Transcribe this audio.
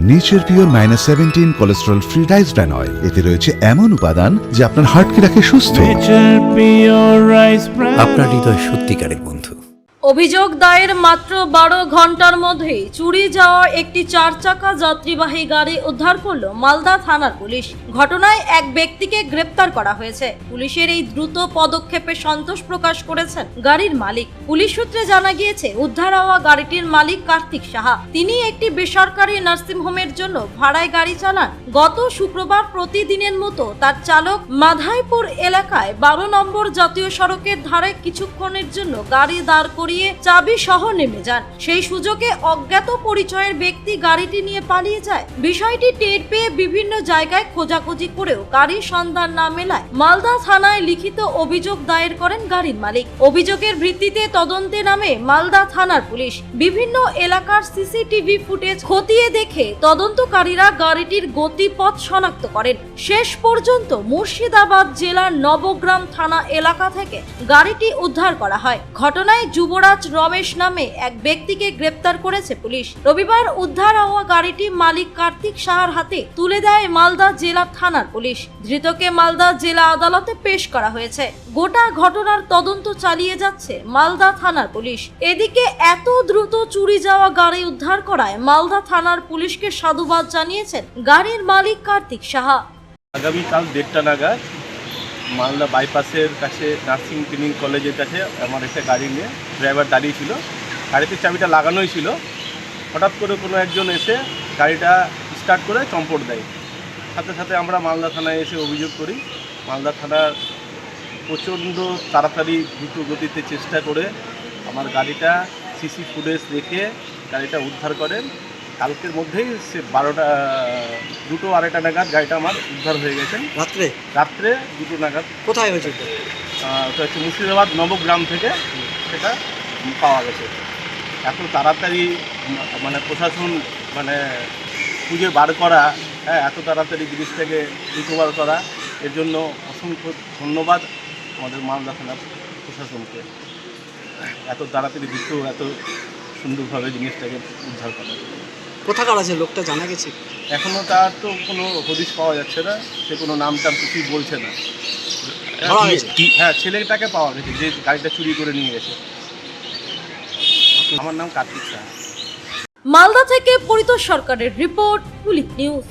Nature pure -17 cholesterol free rice bran oil. এতে রয়েছে এমন উপাদান যা আপনার হার্টকে রাখে সুস্থ। আপনার হৃদয় সত্যিকারের বন্ধু। অভিযোগ দায়ের মাত্র 12 ঘন্টার মধ্যেই চুরি যাওয়া একটি 4 চাকা যাত্রীবাহী গাড়ি উদ্ধার করল মালদা থানার পুলিশ। ঘটনায় এক ব্যক্তিকে গ্রেপ্তার করা হয়েছে। পুলিশের এই দ্রুত পদক্ষেপে সন্তোষ প্রকাশ করেছেন গাড়ির মালিক। পুলিশ সূত্রে জানা গিয়েছে, উদ্ধার হওয়া গাড়িটির মালিক কার্তিক সাহা। তিনি একটি বেসরকারি নার্সিংহোমের জন্য ভাড়ায় গাড়ি চালান। গত শুক্রবার প্রতিদিনের মতো তার চালক মাধাইপুর এলাকায় 12 নম্বর জাতীয় সড়কের ধারে কিছুক্ষণের জন্য গাড়ি দাঁড় করিয়ে চাবি সহ নেমে যান। সেই সুযোগে অজ্ঞাত পরিচয়ের ব্যক্তি গাড়িটি নিয়ে পালিয়ে যায়। বিষয়টি টের পেয়ে বিভিন্ন জায়গায় খোঁজাখুঁজি করেও গাড়ির সন্ধান না মেলায় মালদা থানায় লিখিত অভিযোগ দায়ের করেন গাড়ির মালিক। অভিযোগের ভিত্তিতে তদন্তে নামে মালদা থানার পুলিশ। বিভিন্ন এলাকার সিসিটিভি ফুটেজ খতিয়ে দেখে তদন্তকারীরা গাড়িটির গতিপথ শনাক্ত করেন। শেষ পর্যন্ত মুর্শিদাবাদ জেলার নবগ্রাম থানা এলাকা থেকে গাড়িটি উদ্ধার করা হয়। ঘটনায় যুবরাজ রমেশ নামে এক ব্যক্তিকে গ্রেপ্তার করেছে পুলিশ। রবিবার উদ্ধার হওয়া গাড়িটি মালিক কার্তিক সাহার হাতে তুলে দেয় মালদা জেলা থানার পুলিশ। ধৃতকে মালদা জেলা আদালতে পেশ করা হয়েছে। গোটা ঘটনার তদন্ত চালিয়ে যাচ্ছে মালদা থানার পুলিশ। এদিকে এত দ্রুত চুরি যাওয়া গাড়ি উদ্ধার করায় মালদা থানার পুলিশকে সাধুবাদ জানিয়েছেন গাড়ির মালিক কার্তিক সাহা। আগামীকাল 1:30 নাগাদ মালদা বাইপাসের কাছে নার্সিং ট্রেনিং কলেজের কাছে আমার একটা গাড়ি নিয়ে ড্রাইভার দাঁড়িয়ে ছিল। গাড়িতে চাবিটা লাগানোই ছিল। হঠাৎ করে কোনো একজন এসে গাড়িটা স্টার্ট করে চম্পট দেয়। সাথে সাথে আমরা মালদা থানায় এসে অভিযোগ করি। মালদা থানার প্রচণ্ড তাড়াতাড়ি দ্রুত গতিতে চেষ্টা করে আমার গাড়িটা সিসি ফুটেজ দেখে গাড়িটা উদ্ধার করেন। কালকের মধ্যেই সে 2টো 2:30 নাগাদ গাড়িটা আমার উদ্ধার হয়ে গেছেন। রাত্রে 2টো নাগাদ। কোথায় হয়েছে? ওটা হচ্ছে মুর্শিদাবাদ নবগ্রাম থেকে সেটা পাওয়া গেছে। এত তাড়াতাড়ি মানে প্রশাসন খুঁজে বার করা, হ্যাঁ, এত তাড়াতাড়ি জিনিসটাকে রিকভার করা, এর জন্য অসংখ্য ধন্যবাদ আমাদের মালদা থানার প্রশাসনকে। এত তাড়াতাড়ি দ্রুত এত সুন্দরভাবে জিনিসটাকে উদ্ধার করা। কোথাকার আছে লোকটা জানা গেছে? এখনও তার তো কোনো হদিশ পাওয়া যাচ্ছে না। সে কোনো নামটাম কিছুই বলছে না। হ্যাঁ, ছেলেটাকে পাওয়া গেছে যে গাড়িটা চুরি করে নিয়ে গেছে। আমার নাম কার্তিক সাহা। মালদা থেকে পরিতোষ সরকারের রিপোর্ট, পুলিশ নিউজ।